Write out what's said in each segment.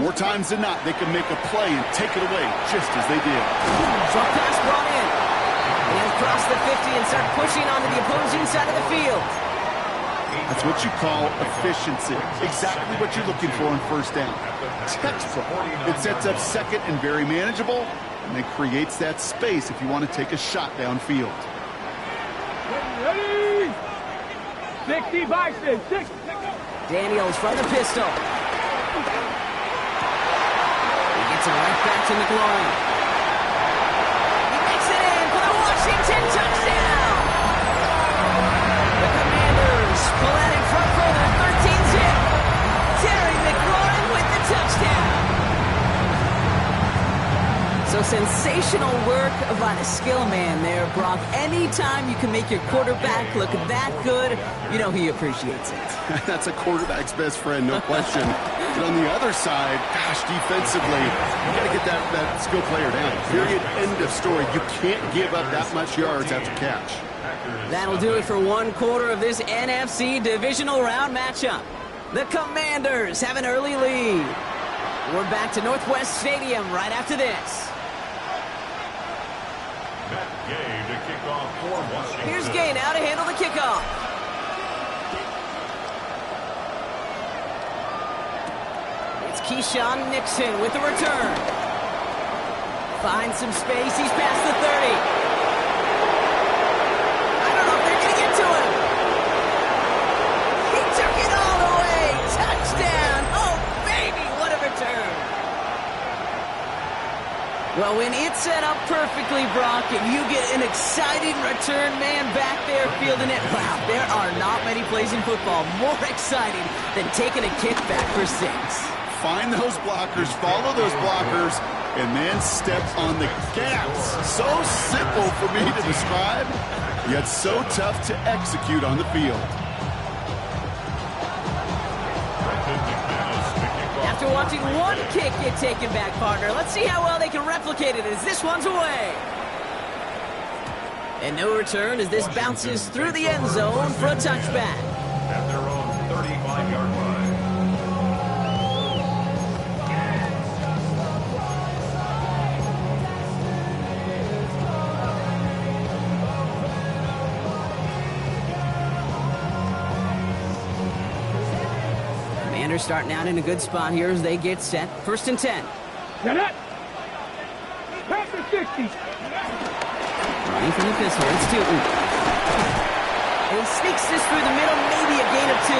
More times than not, they can make a play and take it away just as they did. Short pass brought in. And cross the 50 and start pushing onto the opposing side of the field. That's what you call efficiency. Exactly what you're looking for on first down. Textbook. It sets up second and very manageable, and then creates that space if you want to take a shot downfield. Ready? 60 Bison. 6. Daniels from the pistol. He gets it right back to McLaurin. He makes it in for the Washington touchdown. The Commanders pull out in front for the 13-zip. Terry McLaurin with the touchdown. So sensational work by the skill man there, Brock. Anytime you can make your quarterback look that good, you know he appreciates it. That's a quarterback's best friend, no question. But on the other side, gosh, defensively, you got to get that skill player down. Period. End of story. You can't give up that much yards after catch. That'll do it for one quarter of this NFC divisional round matchup. The Commanders have an early lead. We're back to Northwest Stadium right after this. Here's Gay now to handle the kickoff. It's Keyshawn Nixon with the return. Finds some space. He's past the 30. I don't know if they're going to get to him. He took it all the way. Touchdown. Oh, baby, what a return. Well, when it's set up perfectly, Brock, and you get an exciting return man back there fielding it, wow, there are not many plays in football more exciting than taking a kick back for 6. Find those blockers, follow those blockers, and then step on the gas. So simple for me to describe, yet so tough to execute on the field. After watching one kick get taken back, partner, let's see how well they can replicate it as this one's away. And no return as this bounces through the end zone for a touchback. At their own 35-yard line. Commanders starting out in a good spot here as they get set. 1st and 10. Get it. Pass the 60. Running from the pistol, it's Tootin. And he sneaks this through the middle, maybe a gain of 2.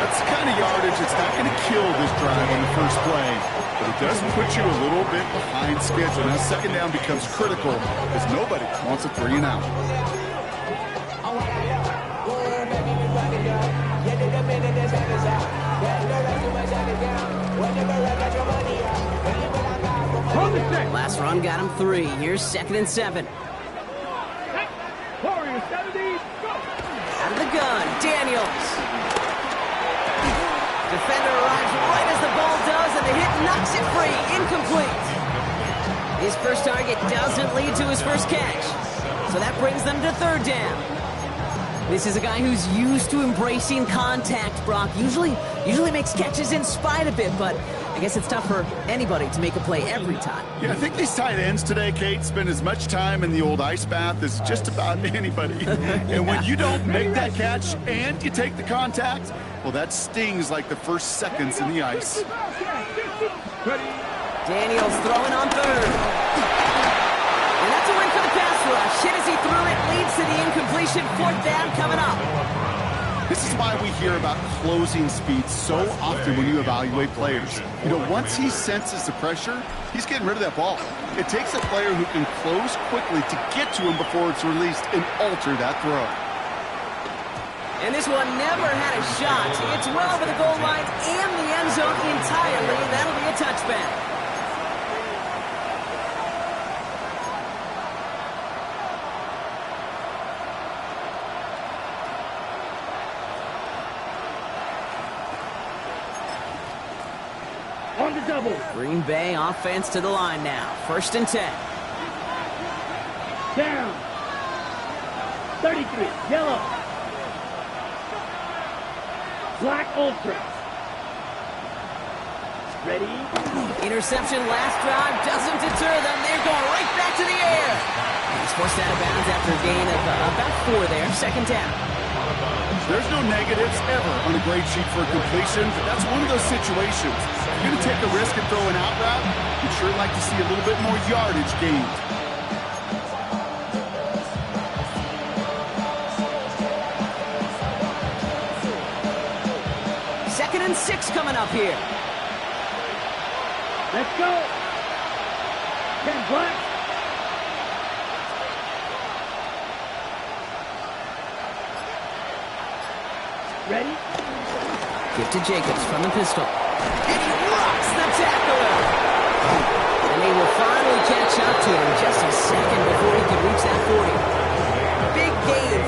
That's the kind of yardage that's not going to kill this drive on the first play, but it does put you a little bit behind schedule. Now second down becomes critical because nobody wants a 3 and out. Last run got him 3. Here's 2nd and 7. Warriors 70. Go. Out of the gun, Daniels. Defender arrives right as the ball does, and the hit knocks it free. Incomplete. His first target doesn't lead to his first catch. So that brings them to 3rd down. This is a guy who's used to embracing contact, Brock. Usually makes catches in spite of it, but I guess it's tough for anybody to make a play every time. Yeah, I think these tight ends today, Kate, spend as much time in the old ice bath as just about anybody. And when you don't make that catch and you take the contact, well, that stings like the first seconds in the ice. Daniels throwing on 3rd. And that's a win for the pass rush. Hit as he threw it, leads to the incompletion. 4th down coming up. This is why we hear about closing speed so often when you evaluate players. You know, once he senses the pressure, he's getting rid of that ball. It takes a player who can close quickly to get to him before it's released and alter that throw. And this one never had a shot. It's well over the goal line and the end zone entirely. That'll be a touchback. On the double. Green Bay offense to the line now. 1st and 10. Down. 33. Yellow. Black Ultra. Ready? Interception last drive doesn't deter them. They're going right back to the air. He's forced out of bounds after a gain of about 4 there. Second down. There's no negatives ever on a grade sheet for a completion, but that's one of those situations. If you're going to take a risk and throw an out route, you'd sure like to see a little bit more yardage gained. Second and 6 coming up here. Let's go. 10 black. Ready? Give to Jacobs from the pistol. And he rocks the tackler. And they will finally catch up to him just a second before he could reach that 40. Big gain,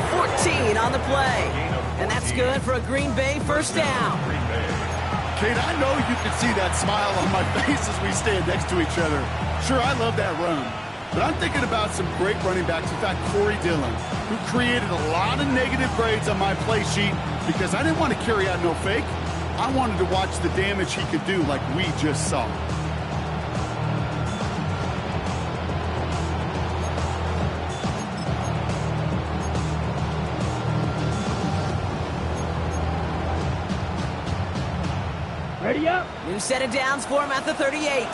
14 on the play. And that's good for a Green Bay first down. Kate, I know you can see that smile on my face as we stand next to each other. Sure, I love that run. But I'm thinking about some great running backs. In fact, Corey Dillon, who created a lot of negative grades on my play sheet because I didn't want to carry out no fake. I wanted to watch the damage he could do like we just saw. Ready up. New set of downs for him at the 38.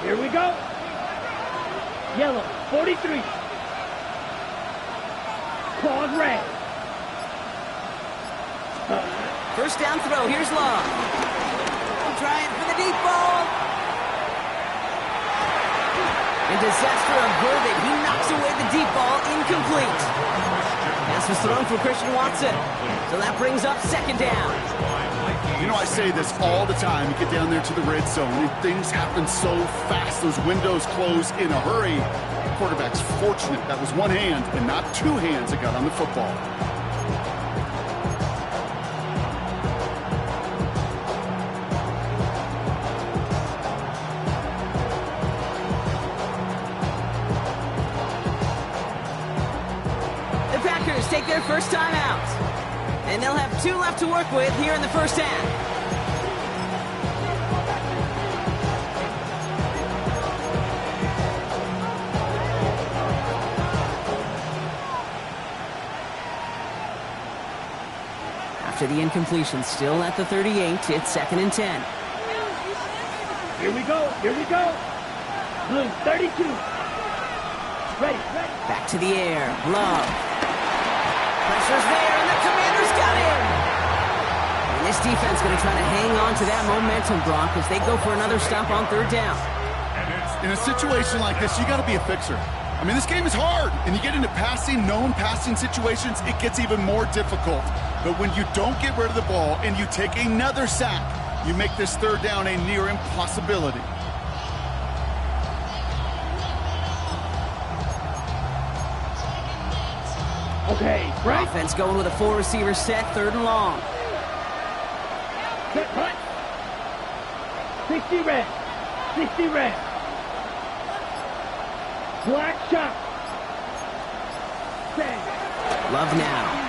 Here we go. Yellow, 43. Claws red. First down throw. Here's Love. Trying for the deep ball. And disaster averted. He knocks away the deep ball. Incomplete. Pass was thrown for Christian Watson. So that brings up second down. You know, I say this all the time. You get down there to the red zone, and things happen so fast. Those windows close in a hurry. The quarterback's fortunate that was one hand and not two hands that got on the football. The Packers take their first time out. And they'll have 2 left to work with here in the first half. After the incompletion, still at the 38, it's second and 10. Here we go. Here we go. Blue, 32. Ready. Back to the air. Love. Pressure's there, and the Commanders got him. And this defense going to try to hang on to that momentum, Brock, as they go for another stop on third down. In a situation like this, you got to be a fixer. I mean, this game is hard, and you get into known passing situations, it gets even more difficult. But when you don't get rid of the ball and you take another sack, you make this third down a near impossibility. Okay, right. Offense going with a 4-receiver set, third and long. Set, cut. 60 red. 60 red. Black shot. Bang. Love now.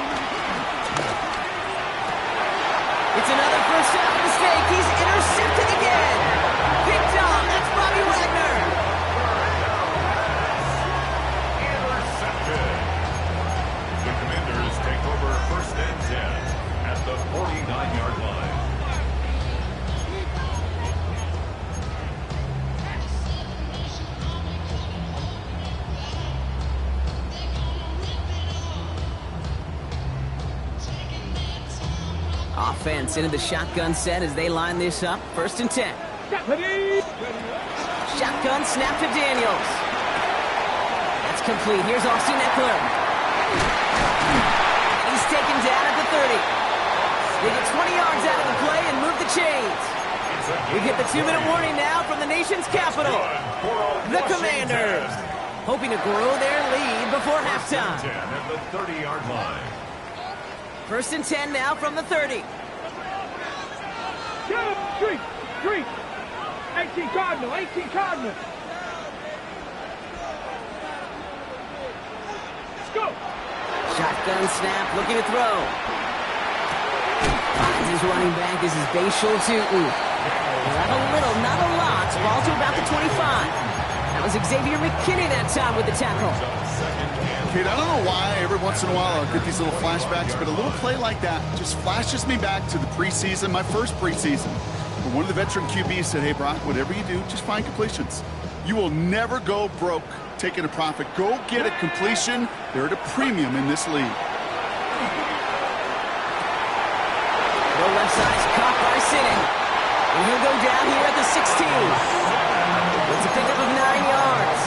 It's another first down mistake. He's intercepted again. Picked off. That's Bobby Wagner. Intercepted. The Commanders take over first and 10 at the 49-yard line. Offense into the shotgun set as they line this up. First and 10. Ready. Shotgun snap to Daniels. That's complete. Here's Austin Eckler. He's taken down at the 30. They get 20 yards out of the play and move the chains. We get the 2-minute warning now from the nation's capital. The Commanders, hoping to grow their lead before halftime. 10 at the 30-yard line. First and 10 now from the 30. Street. 18 Cardinal. Let's go. Shotgun snap, looking to throw. Finds Kansas running back. This is Bashal Tutin. He'll have a little, not a lot. Ball to about the 25. That was Xavier McKinney that time with the tackle. Kate, I don't know why every once in a while I'll get these little flashbacks, but a little play like that just flashes me back to the preseason, my first preseason. But one of the veteran QBs said, hey, Brock, whatever you do, just find completions. You will never go broke taking a profit. Go get a completion. They're at a premium in this league. No left side is caught by Sinning. And he'll go down here at the 16. It's a pickup of 9 yards.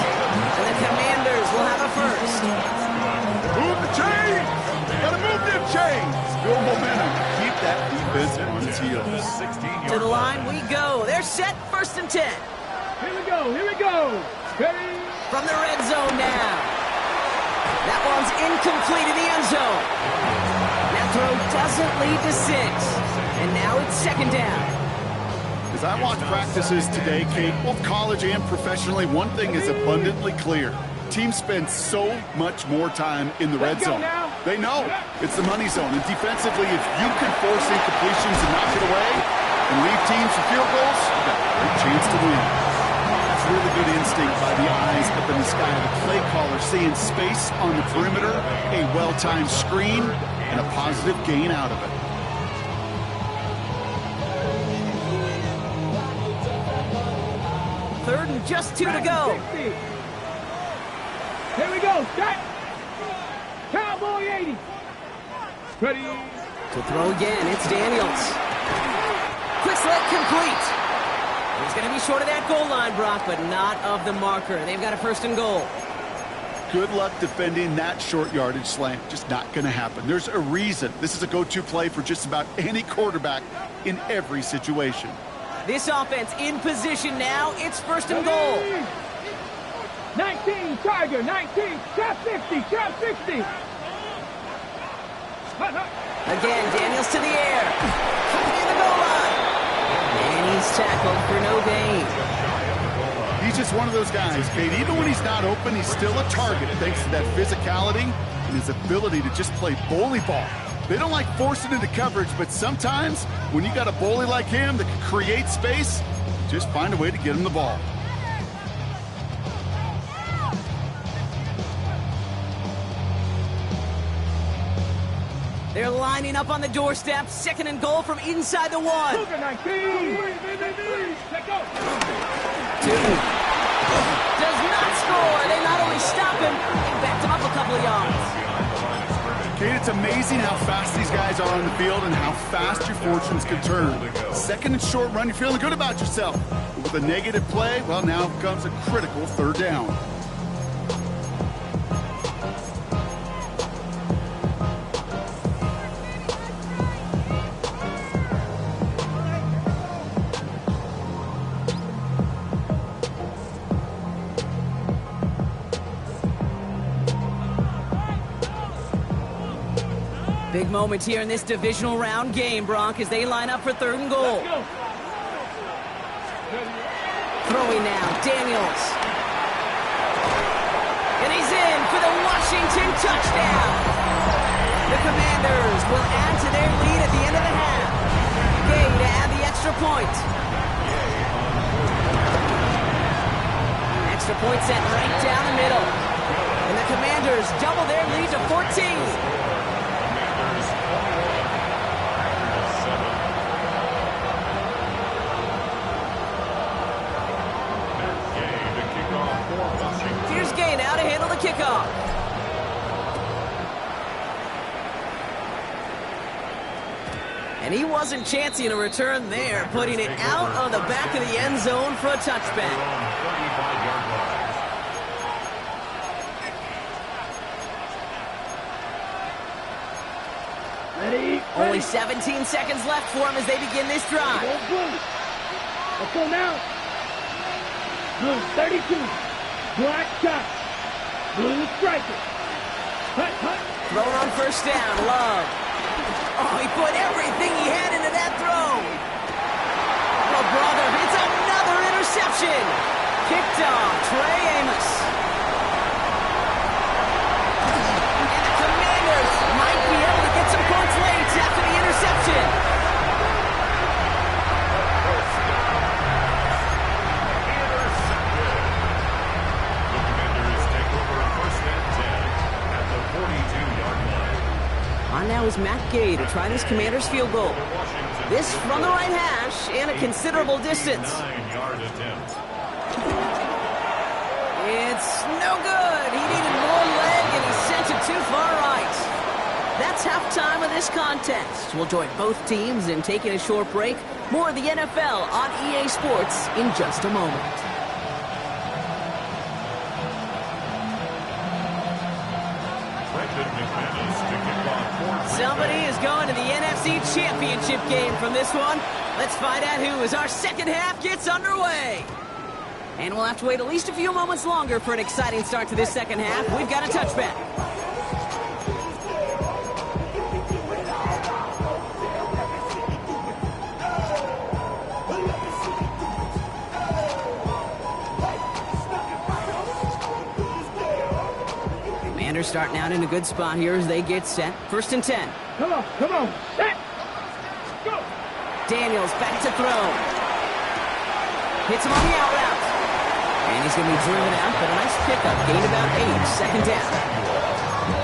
And the Commanders will have a first. Move the chains! Gotta move them chains! Build momentum. Keep that defense on its heels. To the line we go. They're set, 1st and 10. Here we go, here we go. Ready? From the red zone now. That one's incomplete in the end zone. That throw doesn't lead to 6. And now it's 2nd down. As I watch practices today, Kate, both college and professionally, one thing is abundantly clear. Teams spend so much more time in the red zone. They know it's the money zone. And defensively, if you can force incompletions and knock it away and leave teams for field goals, you've got a great chance to win. That's really good instinct by the eyes up in the sky. The play caller seeing space on the perimeter, a well-timed screen, and a positive gain out of it. Third and just 2 to go. 60. Here we go. Set. Cowboy 80. Ready. To throw again, it's Daniels. Quick select complete. He's going to be short of that goal line, Brock, but not of the marker. They've got a 1st and goal. Good luck defending that short yardage slant. Just not going to happen. There's a reason. This is a go-to play for just about any quarterback in every situation. This offense in position now. It's 1st and goal. 19, Tiger, 19, trap 50, trap 60. Hut, hut. Again, Daniels to the air. Coming in the goal line. And he's tackled for no gain. He's just one of those guys, Kate. Even when he's not open, he's still a target thanks to that physicality and his ability to just play bully ball. They don't like forcing into coverage, but sometimes when you got a bully like him that can create space, just find a way to get him the ball. They're lining up on the doorstep. 2nd and goal from inside the 1. Cougar 19. Let go. 2. Does not score. They not only stop him, they backed him up a couple of yards. Kate, it's amazing how fast these guys are on the field and how fast your fortunes can turn. 2nd and short run, you're feeling good about yourself. But with a negative play, well, now comes a critical 3rd down. Big moment here in this divisional round game, Bronk, as they line up for 3rd and goal. Throwing now, Daniels. And he's in for the Washington touchdown. The Commanders will add to their lead at the end of the half. Gay to add the extra point. Extra point set right down the middle. And the Commanders double their lead to 14. Here's Gay now to handle the kickoff. And he wasn't chancing a return there, putting it out of the back of the end zone for a touchback. Ready. Only 17 seconds left for him as they begin this drive. Let's go now. Blue 32. Black shot. Blue striker. Hut, hut. Thrown on 1st down, Love. Oh, he put everything he had into that throw. Oh, brother, it's another interception. Kicked off, Trey Amos. And the Commanders might be able to get some points late after the interception. Matt Gay to try this Commanders field goal. This from the right hash and a considerable distance. 9-yard attempt. It's no good. He needed more leg, and he sent it too far right. That's halftime of this contest. We'll join both teams in taking a short break. More of the NFL on EA Sports in just a moment. Somebody is going to the NFC Championship game from this one. Let's find out who as our second half gets underway. And we'll have to wait at least a few moments longer for an exciting start to this second half. We've got a touchback. Commanders starting out in a good spot here as they get set. 1st and 10. Come on, set, go. Daniels back to throw. Hits him on the out route. And he's going to be driven out, but a nice pickup. Gain about 8, 2nd down.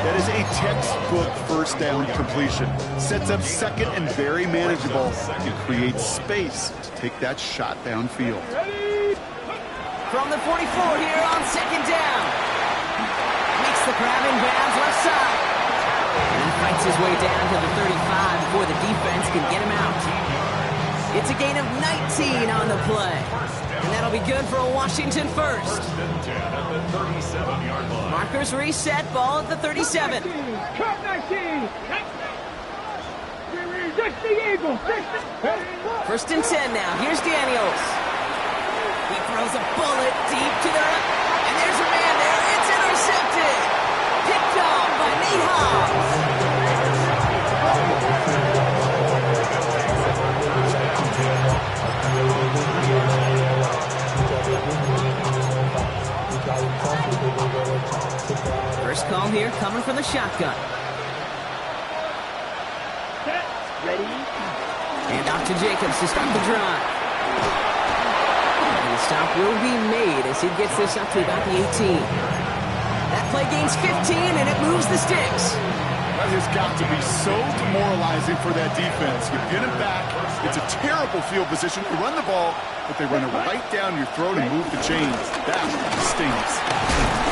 That is a textbook first down completion. Sets up second and very manageable and creates space to take that shot downfield. From the 44 here on 2nd down. Makes the grab in bounds left side. And he fights his way down to the 35 before the defense can get him out. It's a gain of 19 on the play. And that'll be good for a Washington first. Markers reset, ball at the 37. Cut 19. Just the Eagles. 1st and 10 now. Here's Daniels. He throws a bullet deep to the... And there's a man there. It's intercepted. Picked off by Nate Hobbs. First call here coming from the shotgun. Set, ready. And off to Jacobs to start the drive. And the stop will be made as he gets this up to about the 18. That play gains 15 and it moves the sticks. That has got to be so demoralizing for that defense. You get him back. It's a terrible field position to run the ball, but they run it right down your throat and move the chains. That stings.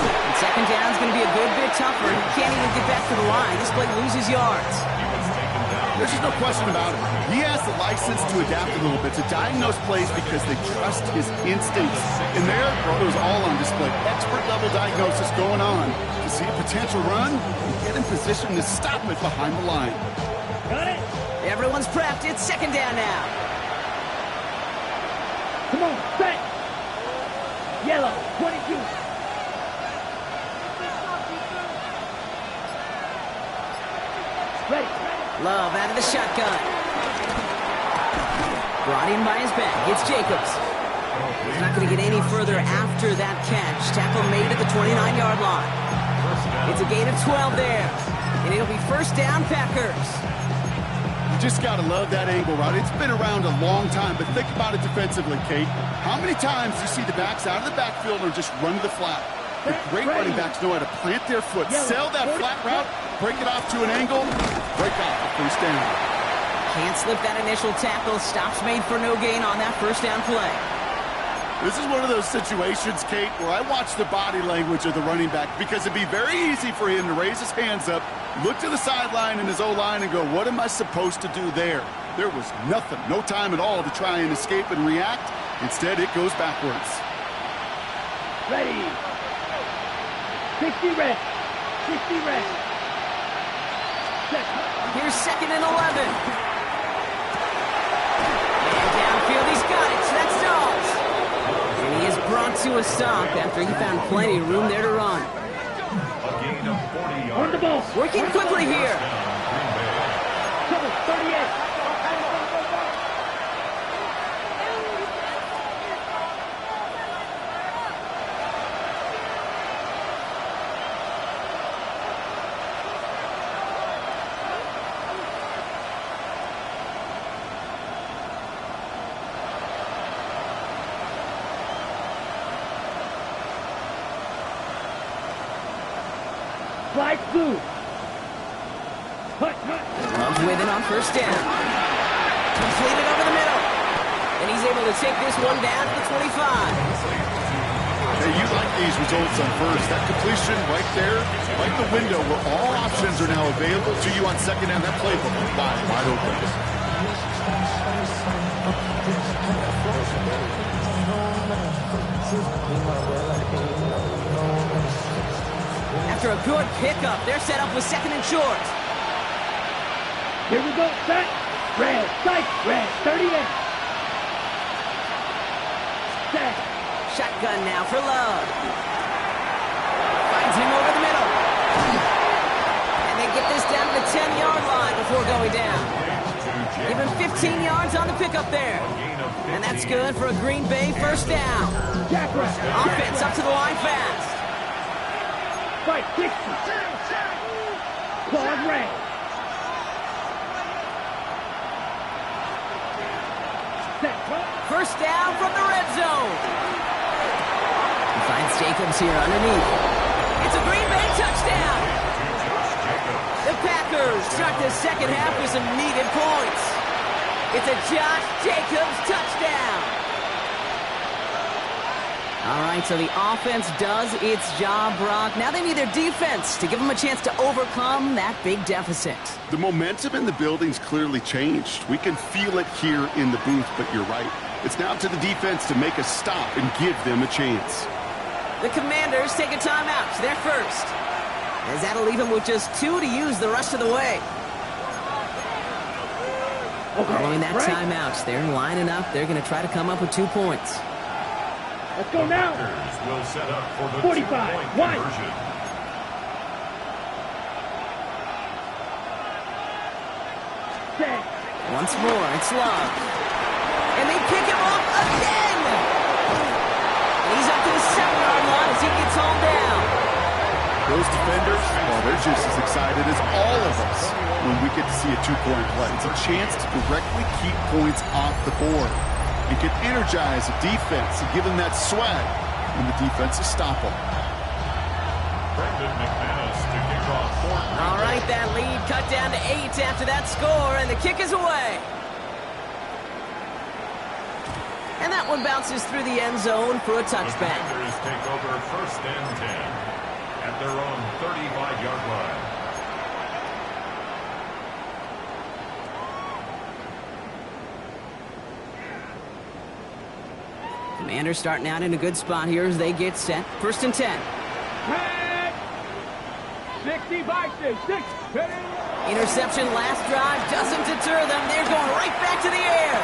And 2nd down is going to be a good bit tougher. He can't even get back to the line. This play loses yards. There's just no question about it. He has the license to adapt a little bit, to diagnose plays because they trust his instincts. And there, it was all on display. Expert-level diagnosis going on. To see a potential run, and get in position to stop it behind the line. Got it. Everyone's prepped. It's 2nd down now. Come on, set. Yellow, 22. Ready. Love out of the shotgun. Brought in by his back. It's Jacobs. He's not going to get any further after that catch. Tackle made at the 29-yard line. It's a gain of 12 there. And it'll be 1st down, Packers. You just got to love that angle route. It's been around a long time, but think about it defensively, Kate. How many times do you see the backs out of the backfield or just run to the flat? The great running backs know how to plant their foot, sell that flat route, break it off to an angle, break off the 1st down. Can't slip that initial tackle. Stops made for no gain on that 1st down play. This is one of those situations, Kate, where I watch the body language of the running back because it'd be very easy for him to raise his hands up, look to the sideline in his O-line and go, what am I supposed to do there? There was nothing, no time at all to try and escape and react. Instead, it goes backwards. Ready. 60 rest. 60 rest. Set. Here's 2nd and 11. And downfield, he's got it. So that's Dawes. And he is brought to a stop after he found plenty of room there to run. A gain of 40 yards. On the ball. Working quickly here. Cover, 38. Flag blue. Hut. Bengals with it on first down. Completed over the middle. And he's able to take this one down to the 25. Hey, you like these results on first. That completion right there, right the window where all options are now available to you on second down. That playbook is wide open. After a good pickup, they're set up with second and short. Here we go, set. Red, sight, red, 38. Set. Shotgun now for Love. Finds him over the middle. And they get this down to the 10-yard line before going down. Give him 15 yards on the pickup there. And that's good for a Green Bay first down. Offense up to the line fast. Fight, 60. Claude Ray. Set. First down from the red zone. He finds Jacobs here underneath. It's a Green Bay touchdown. The Packers start the second half with some needed points. It's a Josh Jacobs touchdown. All right, so the offense does its job, Brock. Now they need their defense to give them a chance to overcome that big deficit. The momentum in the building's clearly changed. We can feel it here in the booth, but you're right. It's now to the defense to make a stop and give them a chance. The Commanders take a timeout. They're first. As that'll leave them with just 2 to use the rest of the way. Following that timeout, they're lining up. They're going to try to come up with 2 points. Let's go now. Will set up for the 45, two-point wide. conversion. Set. Once more, it's Love. And they pick him off again! And he's up to the 7-yard line as he gets hauled down. Those defenders, well, they're just as excited as all of us when we get to see a 2-point play. It's a chance to directly keep points off the board. It can energize a defense and give them that swag when the defense is stop them. Brendan McManus to kick off. All right, that lead cut down to 8 after that score, and the kick is away. And that one bounces through the end zone for a The touchback. Commanders take over first and 10 at their own 35-yard line. Commanders starting out in a good spot here as they get set. First and 10. Red. 60 by 6. Interception last drive doesn't deter them. They're going right back to the air.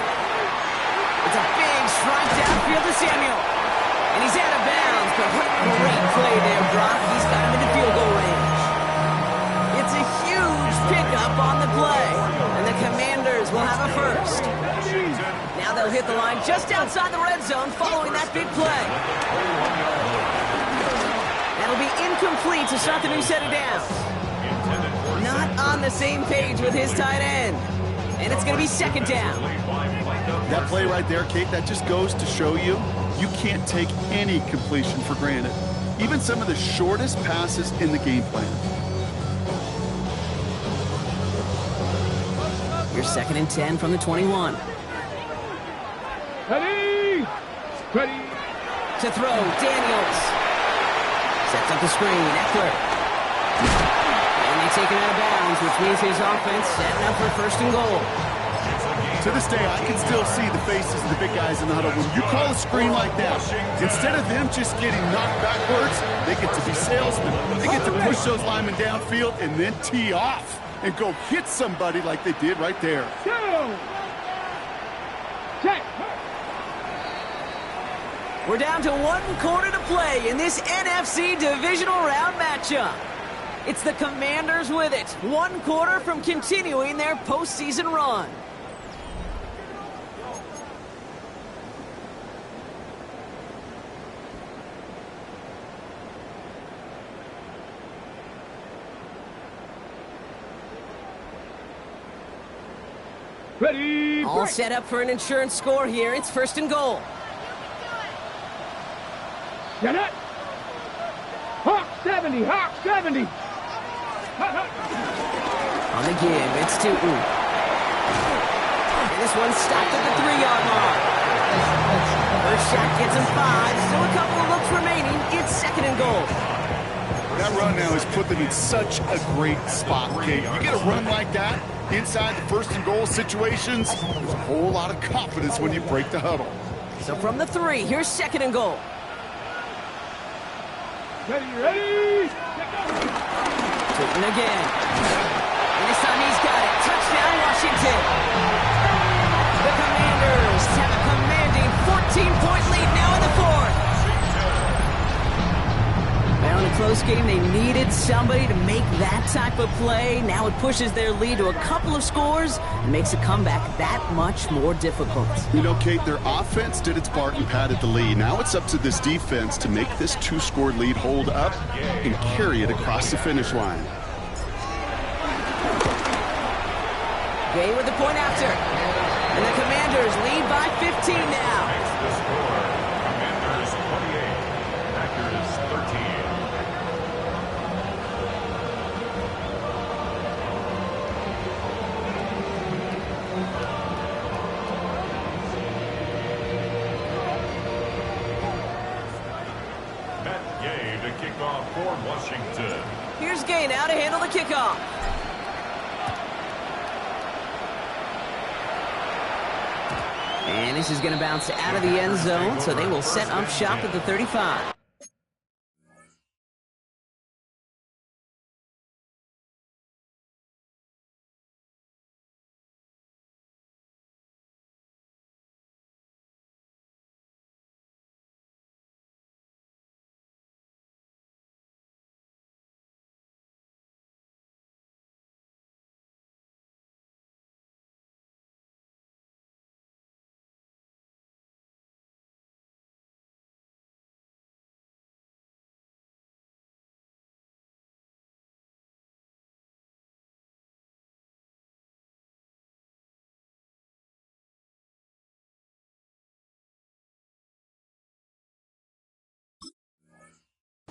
It's a big strike downfield to Samuel. And he's out of bounds, but what a great play there, Brock. He's got him into field goal range. It's a huge pickup on the play. And the Commanders will have a first. Now they'll hit the line just outside the red zone following that big play. That'll be incomplete to start the new set of downs. Not on the same page with his tight end. And it's going to be second down. That play right there, Kate, that just goes to show you can't take any completion for granted. Even some of the shortest passes in the game plan. Here's second and 10 from the 21. Ready. Ready. To throw, Daniels. Sets up the screen, Eckler. And they take him out of bounds, which means his offense setting up for first and goal. To this day, I can still see the faces of the big guys in the huddle. When you call a screen like that, instead of them just getting knocked backwards, they get to be salesmen. They get to push those linemen downfield and then tee off and go hit somebody like they did right there. Check. We're down to 1 quarter to play in this NFC divisional round matchup. It's the Commanders with it. 1 quarter from continuing their postseason run. Ready. All break. set up for an insurance score here. It's first and goal. Get it. Hawk 70. Hawk 70. On the give, it's Tootin. And this one's stopped at the 3-yard mark. First shot gets him 5. Still a couple of looks remaining. It's 2nd and goal. That run now has put them in such a great spot, Kate. You get a run like that inside the 1st and goal situations, there's a whole lot of confidence when you break the huddle. So from the 3, here's 2nd and goal. Ready? Tootin again. And this time he's got it. Touchdown, Washington. The Commanders have a commanding 14-point lead now in the 4th. Now in a close game, they needed somebody to make that type of play. Now it pushes their lead to a couple of scores and makes a comeback that much more difficult. You know, Kate, their offense did its part and padded the lead. Now it's up to this defense to make this 2-score lead hold up and carry it across the finish line. Gay with the point after. And the Commanders lead by 15 now. The score, Commanders 28, Packers 13. Matt Gay to kick off for Washington. Here's Gay now to handle the kickoff. And this is going to bounce out of the end zone, so they will set up shop at the 35.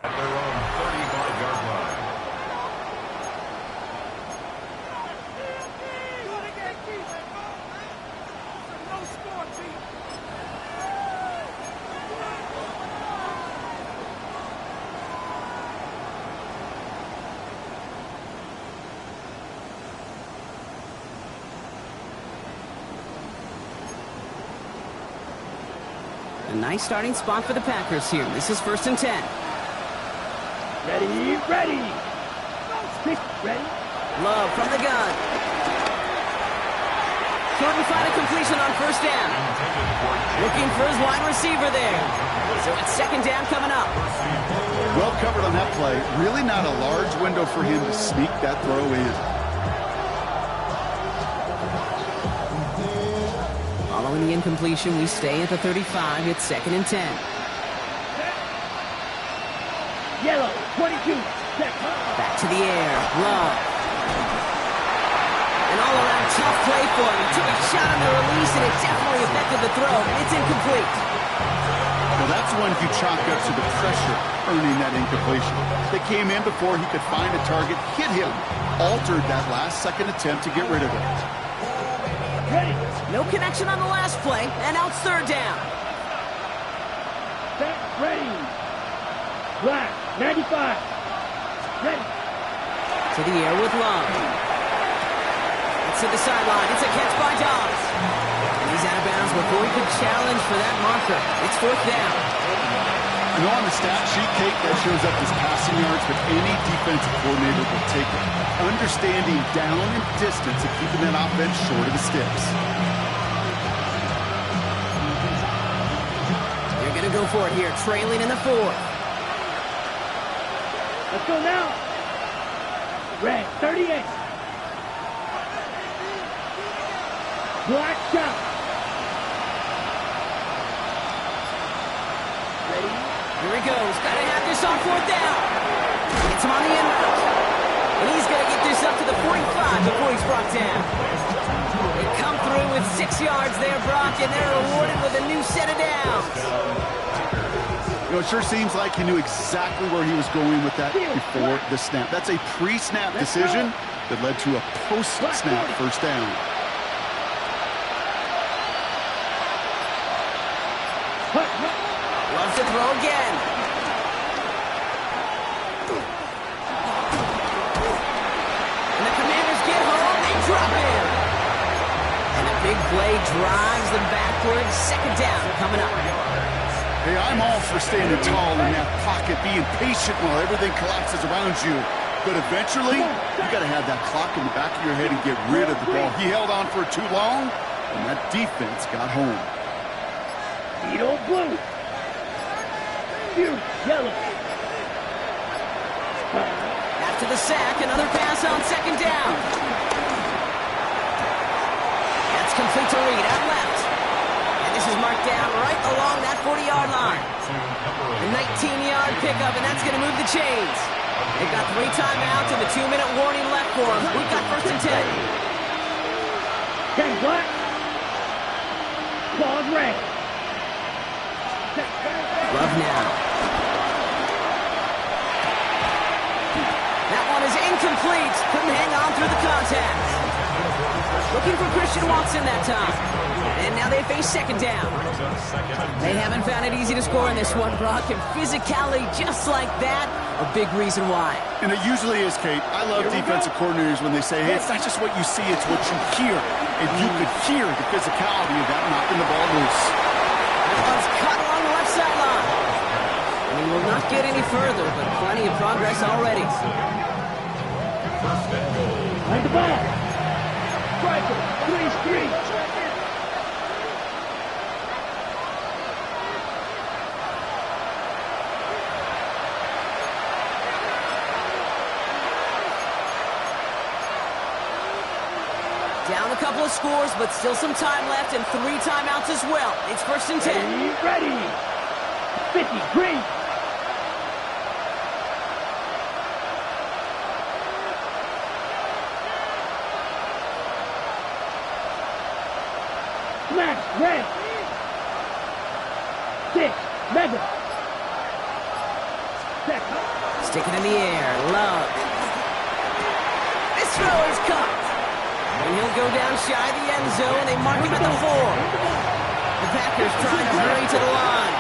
At their own 35-yard line. A nice starting spot for the Packers here. This is 1st and 10. Ready? Ready? Love from the gun. Couldn't find a completion on 1st down. Looking for his wide receiver there. So it's 2nd down coming up. Well covered on that play. Really not a large window for him to sneak that throw in. Following the incompletion, we stay at the 35. It's 2nd and 10. Yellow, 22. Back to the air. Love. An all-around tough play for him. Took a shot on the release, and it definitely affected the throw. It's incomplete. Well, that's one you chalk up to the pressure earning that incompletion. They came in before he could find a target, hit him, altered that last-second attempt to get rid of it. Ready? No connection on the last play, and now it's 3rd down. Set, ready. Black, 95. Ready. To the air with Love. It's to the sideline. It's a catch by Dobbs. And he's out of bounds before he could challenge for that marker. It's 4th down. I know on the stat sheet, Kate, that shows up as passing yards, but any defensive coordinator will take it. Understanding down and distance and keeping that offense short of the sticks. They're going to go for it here, trailing in the 4th. Let's go now. Red, 38. Black shot. Ready? Here he goes. Got to have this on 4th down. Gets him on the end route. And he's going to get this up to the 45 before he's brought down. They come through with 6 yards there, Brock, and they're rewarded with a new set of downs. You know, it sure seems like he knew exactly where he was going with that before the snap. That's a pre-snap decision, that led to a post-snap first down. Loves to throw again. And the Commanders get home. They drop in. And a big play drives them backwards. Second down coming up. Hey, I'm all for standing tall in that pocket, being patient while everything collapses around you. But eventually, you got to have that clock in the back of your head and get rid of the ball. He held on for too long, and that defense got home. Beetle blue. You yellow. After the sack, another pass on second down. That's complete to Reed out left. And this is marked down right along that 40-yard line. A 19-yard pickup, and that's going to move the chains. They've got 3 timeouts and a 2-minute warning left for them. We've got first and 10. Ken Black. Claws red. Love now. That one is incomplete. Couldn't hang on through the contact. Looking for Christian Watson that time. And now they face second down. They haven't found it easy to score in this one, Brock. And physicality just like that, a big reason why. And it usually is, Kate. I love defensive coordinators when they say, hey, it's not just what you see, it's what you hear. And you could hear the physicality of that knocking the ball loose. That one's cut along the left sideline. And he will not get any further, but plenty of progress already. Find the ball. Striker, 3-3. Down a couple of scores, but still some time left and 3 timeouts as well. It's first and 10. Ready. 50, green. Smash, red. 6, mega. Stick it in the air. Love. This throw is caught. And he'll go down shy of the end zone. They mark him at the 4. The Packers trying to hurry to the line.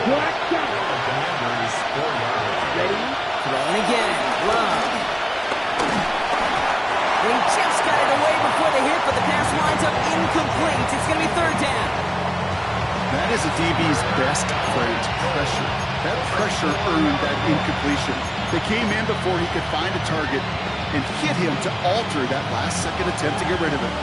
Black shot. Ready. Throwing again. Love. They just got it away before the hit, but the pass winds up incomplete. It's going to be third down. That is a DB's best friend, pressure. That pressure earned that incompletion. They came in before he could find a target and hit him to alter that last-second attempt to get rid of it.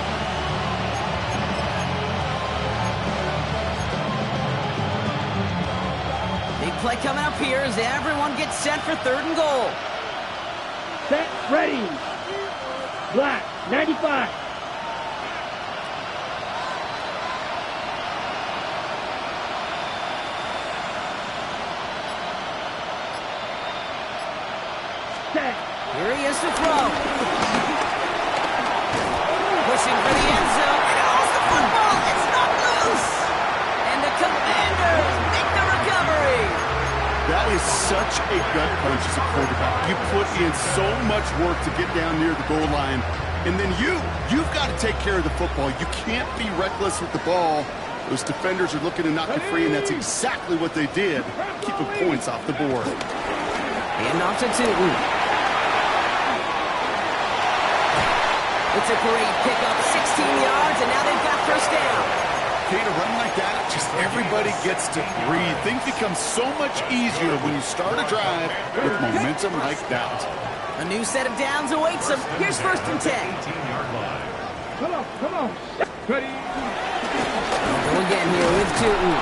Big play coming up here as everyone gets set for third and goal. Set, ready. Black, 95. Set. Here he is to throw. Pushing for the end zone. And holds the football. It's not loose. And the Commanders make the recovery. That is such a gut punch as a quarterback. You put in so much work to get down near the goal line. And then you've got to take care of the football. You can't be reckless with the ball. Those defenders are looking to knock it free, and that's exactly what they did, keeping points off the board. And off to Tootin. It's a great pickup, 16 yards, and now they've got first down. Okay, to run like that, just everybody gets to breathe. Things become so much easier when you start a drive with momentum like that. A new set of downs awaits them. Here's first and 10. Come on. Ready. Go again here with Tootin.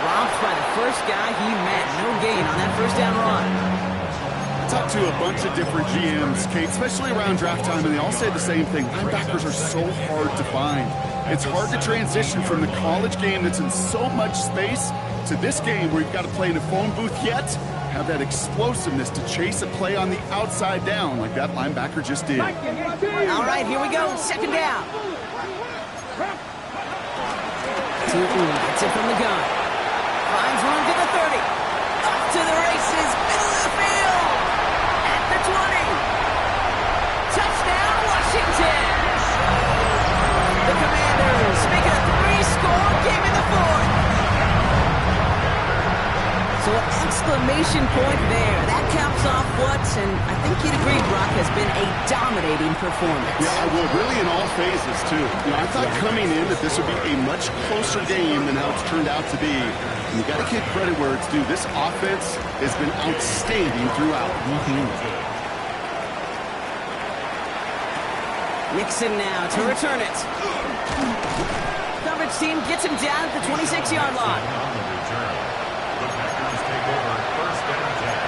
Dropped by the first guy he met. No gain on that first down run. I talked to a bunch of different GMs, Kate, especially around draft time, and they all say the same thing. Linebackers are so hard to find. It's hard to transition from the college game that's in so much space to this game where you've got to play in a phone booth yet have that explosiveness to chase a play on the outside down like that linebacker just did. All right, here we go. Second down. Tootin gets it from the gun. Finds room to the 30. Up to the races. Middle of the field. At the 20. exclamation point there. That caps off what, and I think you'd agree, Brock, has been a dominating performance. Yeah, I will. Really in all phases, too. I thought coming in that this would be a much closer game than how it's turned out to be. And you got to give credit where it's due. This offense has been outstanding throughout. Nixon now to return it. Coverage team gets him down at the 26-yard line. On the return, the Packers take over first and 10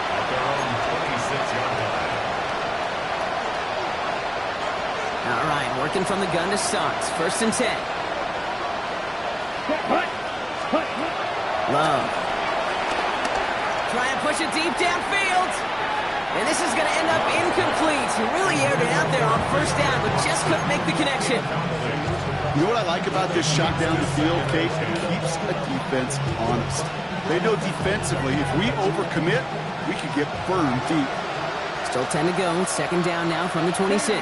at their own 26-yard line. All right, working from the gun to start. First and 10. Love. Try and push it deep downfield. And this is going to end up incomplete. He really aired it out there on first down, but just couldn't make the connection. You know what I like about this shot down the field, Kate? It keeps a defense honest. They know defensively, if we overcommit, we could get burned deep. Still 10 to go. Second down now from the 26.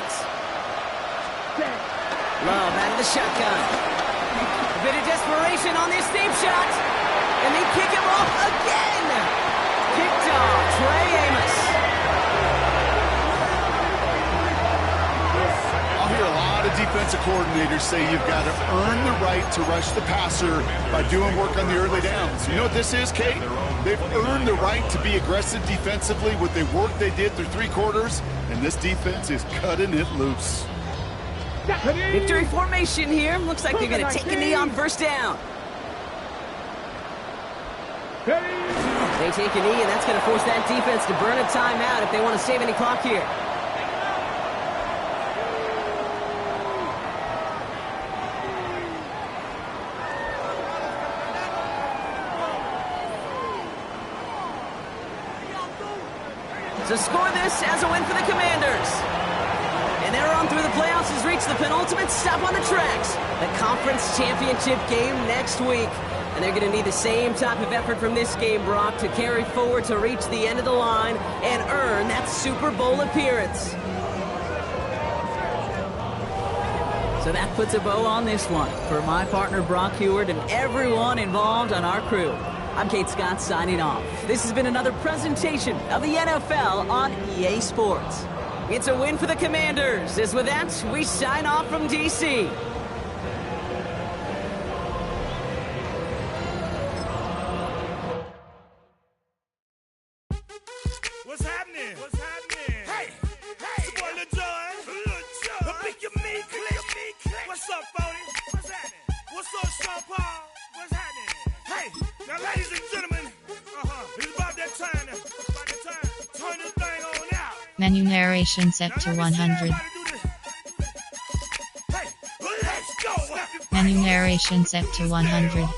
Love out of the shotgun. A bit of desperation on this deep shot. And they kick him off again. Kicked off Trey Amos. I'll hear a lot of defensive coordinators say you've got to earn the right to rush the passer by doing work on the early downs. You know what this is, Kate? They've earned the right to be aggressive defensively with the work they did through 3 quarters, and this defense is cutting it loose. Victory formation here. Looks like they're going to take a knee on first down. They take a knee, and that's going to force that defense to burn a timeout if they want to save any clock here. To score this as a win for the Commanders. And their run through the playoffs has reached the penultimate stop on the tracks. The conference championship game next week. And they're going to need the same type of effort from this game, Brock, to carry forward to reach the end of the line and earn that Super Bowl appearance. So that puts a bow on this one. For my partner, Brock Huard, and everyone involved on our crew, I'm Kate Scott signing off. This has been another presentation of the NFL on EA Sports. It's a win for the Commanders. As with that, we sign off from D.C. What's happening? What's happening? Hey, it's your boy Lil Jon. The Pick Your Me Click. What's up, Phony? What's happening? What's up, Sean Paul? What's happening? Hey, now, ladies and gentlemen, it's about that time. Turn this thing on out. Menu narration set to 100. Hey, let's go. Menu narration set to 100.